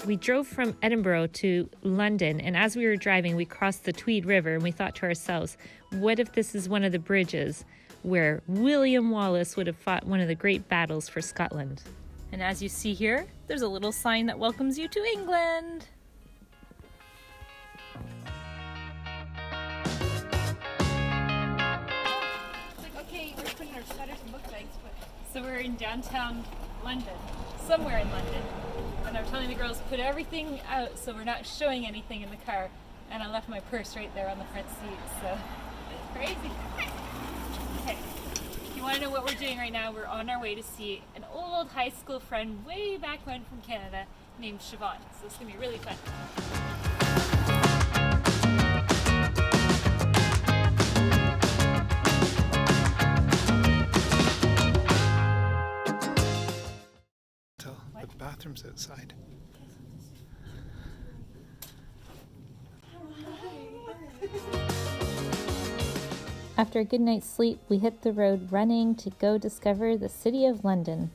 We drove from Edinburgh to London, and as we were driving, we crossed the Tweed River, and we thought to ourselves, what if this is one of the bridges where William Wallace would have fought one of the great battles for Scotland? And as you see here, there's a little sign that welcomes you to England. Okay, we're putting our sweaters and book bags. So we're in downtown London, somewhere in London. And I'm telling the girls, put everything out so we're not showing anything in the car. And I left my purse right there on the front seat, so it's crazy. Okay, if you want to know what we're doing right now, we're on our way to see an old high school friend way back when from Canada named Siobhan. So it's going to be really fun. The bathroom's outside. After a good night's sleep, we hit the road running to go discover the city of London.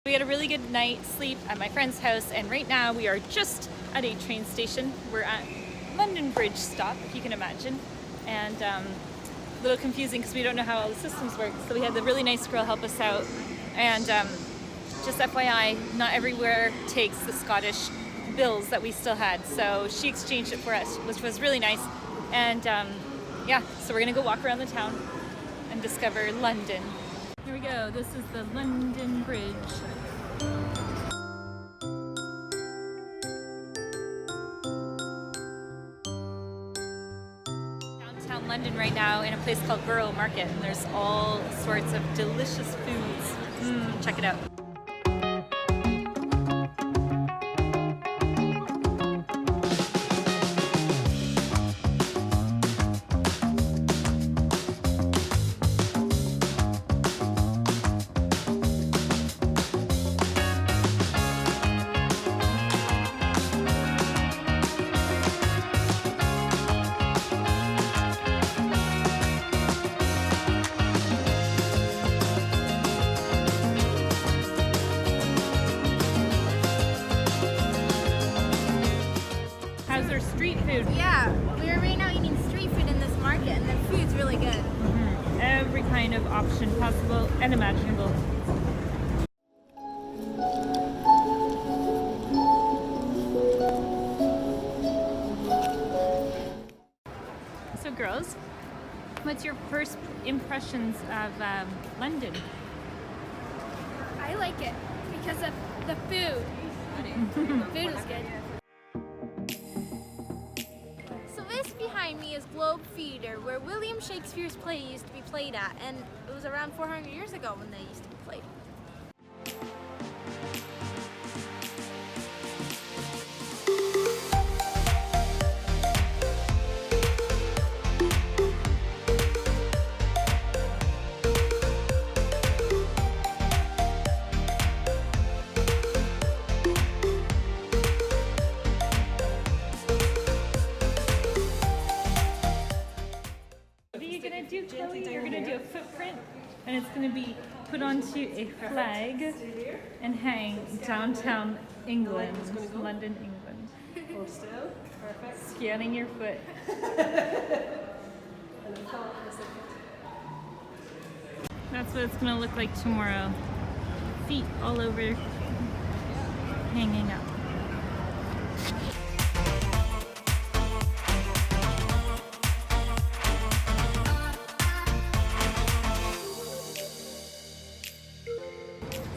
We had a really good night's sleep at my friend's house, and right now we are just at a train station. We're at London Bridge stop, if you can imagine, and a little confusing because we don't know how all the systems work. So we had the really nice girl help us out, and just FYI, not everywhere takes the Scottish bills that we still had, so she exchanged it for us, which was really nice. And yeah, so we're gonna go walk around the town and discover London. Here we go, this is the London Bridge. Downtown London right now in a place called Borough Market, and there's all sorts of delicious foods. Check it out. How's their street food? Yeah, we are right now eating street food in this market, and the food's really good. Every kind of option possible and imaginable. So girls, what's your first impressions of London? I like it because of the food. The food is good. So this behind me is Globe Theatre, where William Shakespeare's play used to be played at, and it was around 400 years ago when they used to be played. What are you going to do, Chloe? You're going to do a footprint, and it's going to be put onto a flag and hang downtown England, London, England. Hold still. Perfect. Scanning your foot. And then come up in a second. That's what it's going to look like tomorrow. Feet all over, hanging up.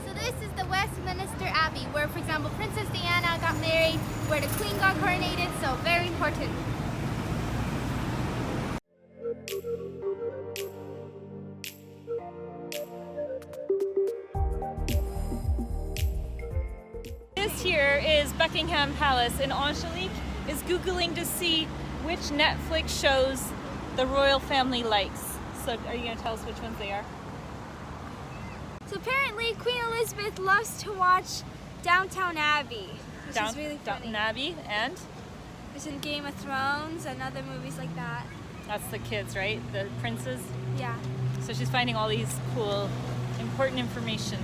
So this is the Westminster Abbey, where, for example, Princess Diana got married, where the Queen got coronated, so very important. This here is Buckingham Palace, and Angelique is Googling to see which Netflix shows the royal family likes. So are you going to tell us which ones they are? So apparently Queen Elizabeth loves to watch Downtown Abbey, which is really funny. Downton Abbey, and It's in Game of Thrones and other movies like that. that's the kids, right? The princes. Yeah. So she's finding all these cool, important information.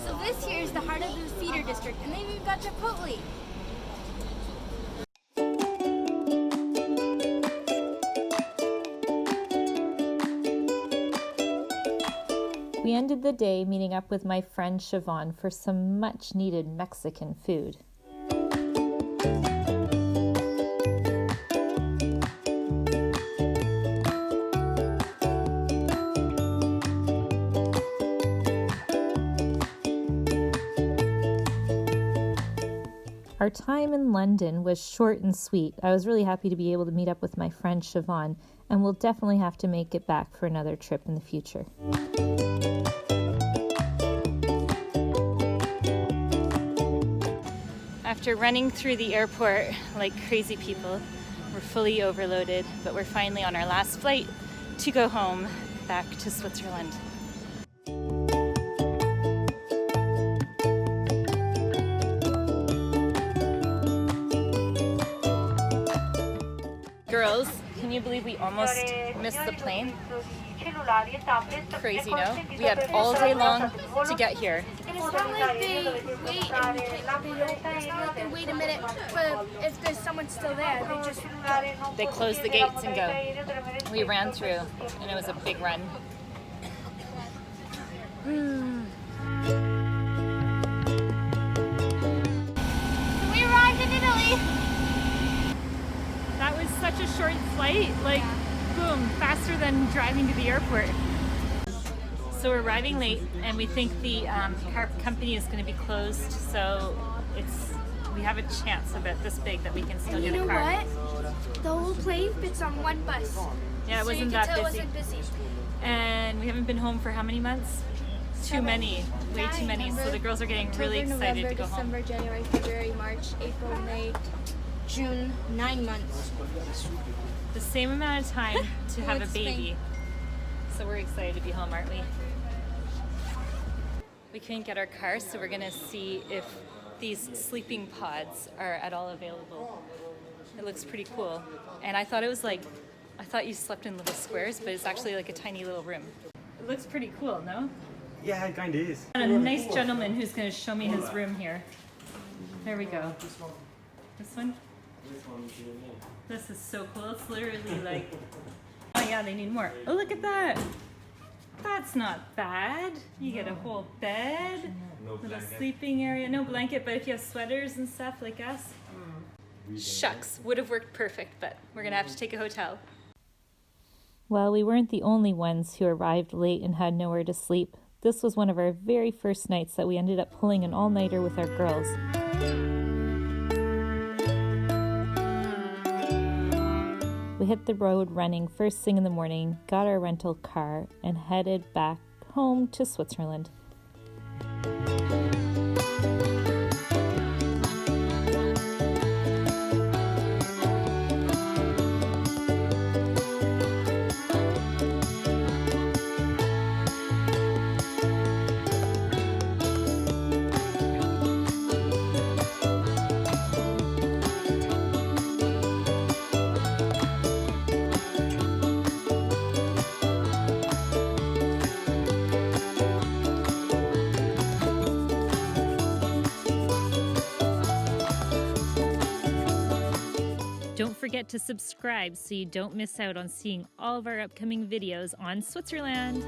So this here is the heart of the feeder district, and then we've got Chipotle. We ended the day meeting up with my friend Siobhan for some much needed Mexican food. Our time in London was short and sweet. I was really happy to be able to meet up with my friend Siobhan, and we'll definitely have to make it back for another trip in the future. After running through the airport like crazy people, we're fully overloaded, but we're finally on our last flight to go home back to Switzerland. Girls, can you believe we almost missed the plane? Crazy, no? We had all day long to get here. And it's not like they wait and it's not like they wait a minute, but if there's someone still there, they just They closed the gates and go. We ran through, and it was a big run. We arrived in Italy. That was such a short flight, like boom, faster than driving to the airport. So we're arriving late, and we think the car company is going to be closed, so we have a chance about this big that we can still You get a know car. what? The whole plane fits on one bus. Yeah, it So wasn't you can that tell busy. It wasn't busy. And we haven't been home for how many months? Too many, way too many. So the girls are getting really excited to go home. December, January, February, March, April, May, June, 9 months. The same amount of time to have a It's baby. So we're excited to be home, aren't we? We couldn't get our car, so we're gonna see if these sleeping pods are at all available. It looks pretty cool. And I thought you slept in little squares, but it's actually like a tiny little room. It looks pretty cool, no? Yeah, it kind of is. And a nice gentleman who's gonna show me his room here. There we go. This one? This is so cool. It's literally like, oh yeah, they need more. Oh, look at that. That's not bad. You get a whole bed, little sleeping area, no blanket, but if you have sweaters and stuff like us, shucks, would have worked perfect, but we're gonna have to take a hotel. Well, we weren't the only ones who arrived late and had nowhere to sleep. This was one of our very first nights that we ended up pulling an all-nighter with our girls. We hit the road running first thing in the morning, got our rental car, and headed back home to Switzerland. Don't forget to subscribe so you don't miss out on seeing all of our upcoming videos on Switzerland.